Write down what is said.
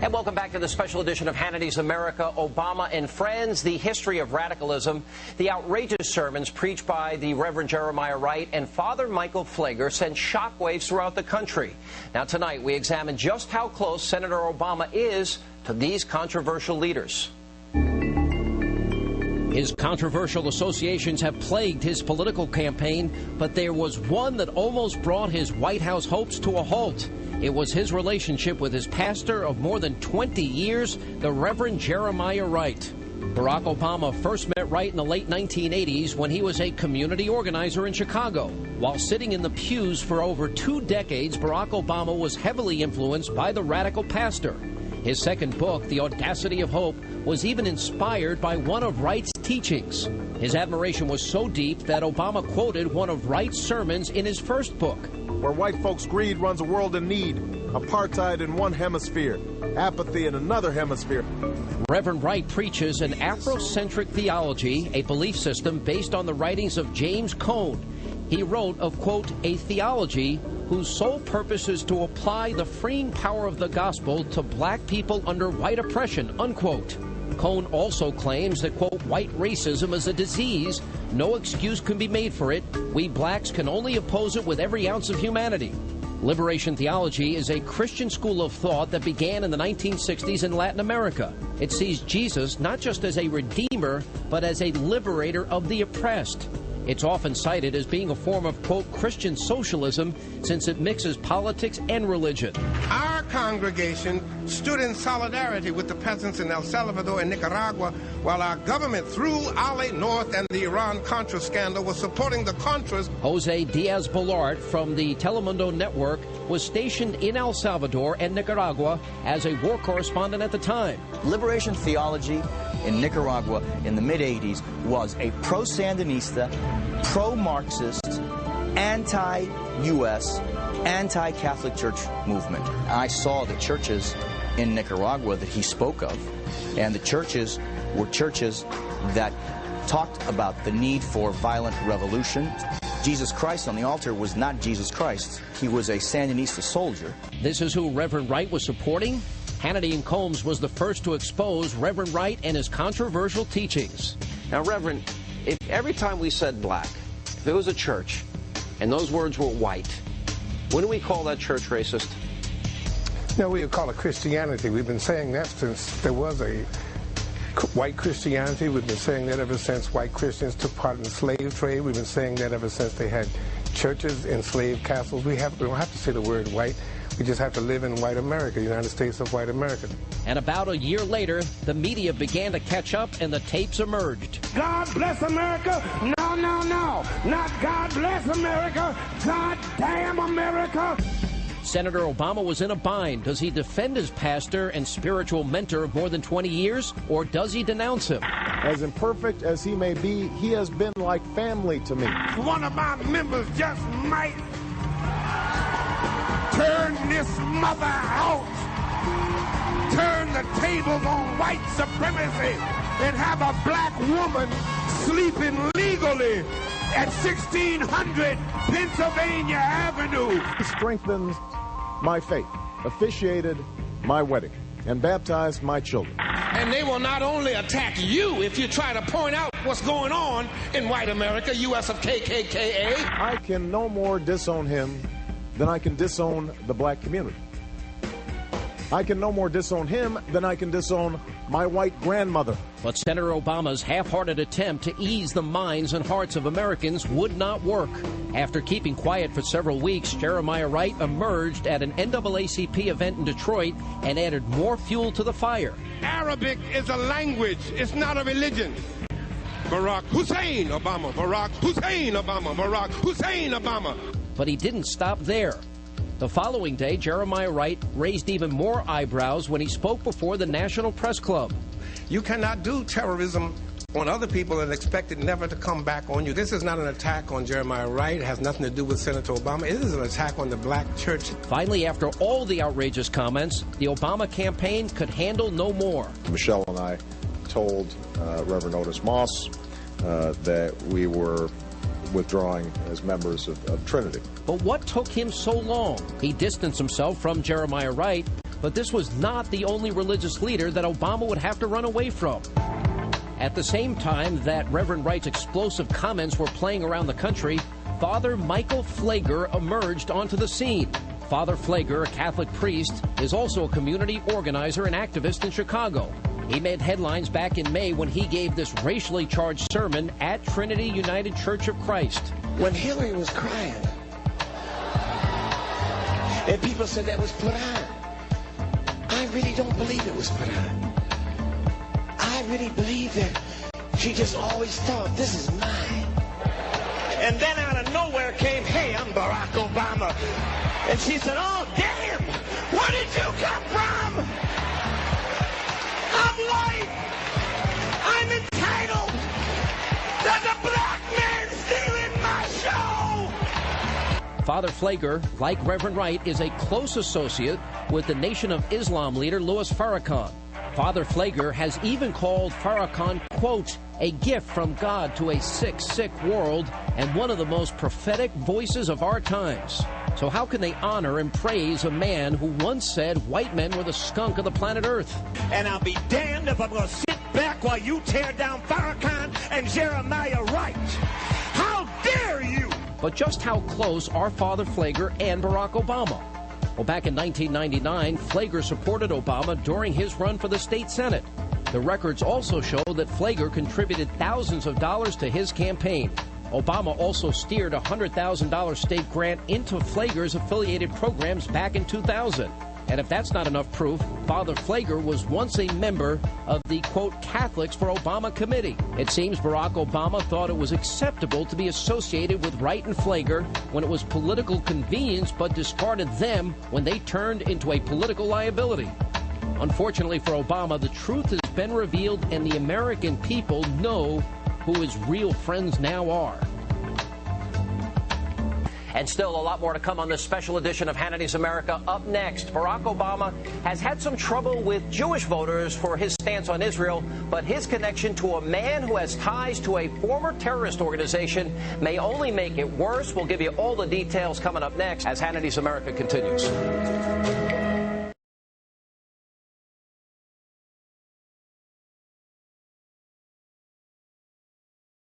And welcome back to the special edition of Hannity's America, Obama and Friends, the history of radicalism, the outrageous sermons preached by the Reverend Jeremiah Wright and Father Michael Pfeldger sent shockwaves throughout the country. Now tonight we examine just how close Senator Obama is to these controversial leaders. His controversial associations have plagued his political campaign, but there was one that almost brought his White House hopes to a halt. It was his relationship with his pastor of more than 20 years, the Reverend Jeremiah Wright. Barack Obama first met Wright in the late 1980s when he was a community organizer in Chicago. While sitting in the pews for over 2 decades, Barack Obama was heavily influenced by the radical pastor. His second book, The Audacity of Hope, was even inspired by one of Wright's teachings. His admiration was so deep that Obama quoted one of Wright's sermons in his first book. Where white folks' greed runs a world in need, apartheid in one hemisphere, apathy in another hemisphere. Reverend Wright preaches an Afrocentric theology, a belief system based on the writings of James Cone. He wrote of, quote, a theology whose sole purpose is to apply the freeing power of the gospel to black people under white oppression, unquote. Cone also claims that, quote, white racism is a disease. No excuse can be made for it. We blacks can only oppose it with every ounce of humanity. Liberation theology is a Christian school of thought that began in the 1960s in Latin America. It sees Jesus not just as a redeemer, but as a liberator of the oppressed. It's often cited as being a form of, quote, Christian socialism, since it mixes politics and religion. Our congregation stood in solidarity with the peasants in El Salvador and Nicaragua, while our government, through Ali North and the Iran-Contra scandal, was supporting the Contras. Jose Diaz-Balart from the Telemundo Network was stationed in El Salvador and Nicaragua as a war correspondent at the time. Liberation theology in Nicaragua in the mid-'80s was a pro-Sandinista, pro-Marxist, anti-U.S., anti-Catholic Church movement. I saw the churches in Nicaragua that he spoke of, and the churches were churches that talked about the need for violent revolution. Jesus Christ on the altar was not Jesus Christ. He was a Sandinista soldier. This is who Reverend Wright was supporting? Hannity and Combs was the first to expose Reverend Wright and his controversial teachings. Now, Reverend, if every time we said black, if it was a church, and those words were white, wouldn't we call that church racist? No, we would call it Christianity. We've been saying that since there was a white Christianity. We've been saying that ever since white Christians took part in the slave trade. We've been saying that ever since they had churches in slave castles. We don't have to say the word white. We just have to live in white America, United States of white America. And about a year later, the media began to catch up and the tapes emerged. God bless America? No, no, no. Not God bless America. God damn America. Senator Obama was in a bind. Does he defend his pastor and spiritual mentor of more than 20 years, or does he denounce him? As imperfect as he may be, he has been like family to me. One of my members just might turn this mother out, turn the tables on white supremacy, and have a black woman sleeping legally at 1600 Pennsylvania Avenue. He strengthened my faith, officiated my wedding, and baptized my children. And they will not only attack you if you try to point out what's going on in white America, US of KKKA. I can no more disown him than I can disown the black community. I can no more disown him than I can disown my white grandmother. But Senator Obama's half-hearted attempt to ease the minds and hearts of Americans would not work. After keeping quiet for several weeks, Jeremiah Wright emerged at an NAACP event in Detroit and added more fuel to the fire. Arabic is a language, it's not a religion. Barack Hussein Obama, Barack Hussein Obama, Barack Hussein Obama. But he didn't stop there. The following day, Jeremiah Wright raised even more eyebrows when he spoke before the National Press Club. You cannot do terrorism on other people and expect it never to come back on you. This is not an attack on Jeremiah Wright. It has nothing to do with Senator Obama. It is an attack on the black church. Finally, after all the outrageous comments, the Obama campaign could handle no more. Michelle and I told Reverend Otis Moss that we were withdrawing as members of Trinity. But what took him so long? He distanced himself from Jeremiah Wright, But this was not the only religious leader that Obama would have to run away from. At the same time that Reverend Wright's explosive comments were playing around the country, Father Michael Pfeldger emerged onto the scene. Father Pfeldger, a Catholic priest, is also a community organizer and activist in Chicago. He made headlines back in May when he gave this racially charged sermon at Trinity United Church of Christ. When Hillary was crying, and people said that was put on, I really don't believe it was put on. I really believe that she just always thought, this is mine. And then out of nowhere came, hey, I'm Barack Obama. And she said, oh, damn, where did you come from? I'm white. I'm entitled. There's a black man stealing my show. Father Pfeldger, like Reverend Wright, is a close associate with the Nation of Islam leader Louis Farrakhan. Father Pfeldger has even called Farrakhan, quote, a gift from God to a sick, sick world and one of the most prophetic voices of our times. So how can they honor and praise a man who once said white men were the skunk of the planet Earth? And I'll be damned if I'm going to sit back while you tear down Farrakhan and Jeremiah Wright. How dare you! But just how close are Father Pfeldger and Barack Obama? Well, back in 1999, Pfeldger supported Obama during his run for the state Senate. The records also show that Pfeldger contributed thousands of dollars to his campaign. Obama also steered a $100,000 state grant into Pfeldger's affiliated programs back in 2000. And if that's not enough proof, Father Pfeldger was once a member of the, quote, Catholics for Obama committee. It seems Barack Obama thought it was acceptable to be associated with Wright and Pfeldger when it was political convenience, but discarded them when they turned into a political liability. Unfortunately for Obama, the truth has been revealed, and the American people know who his real friends now are. And still a lot more to come on this special edition of Hannity's America. Up next, Barack Obama has had some trouble with Jewish voters for his stance on Israel, but his connection to a man who has ties to a former terrorist organization may only make it worse. We'll give you all the details coming up next as Hannity's America continues.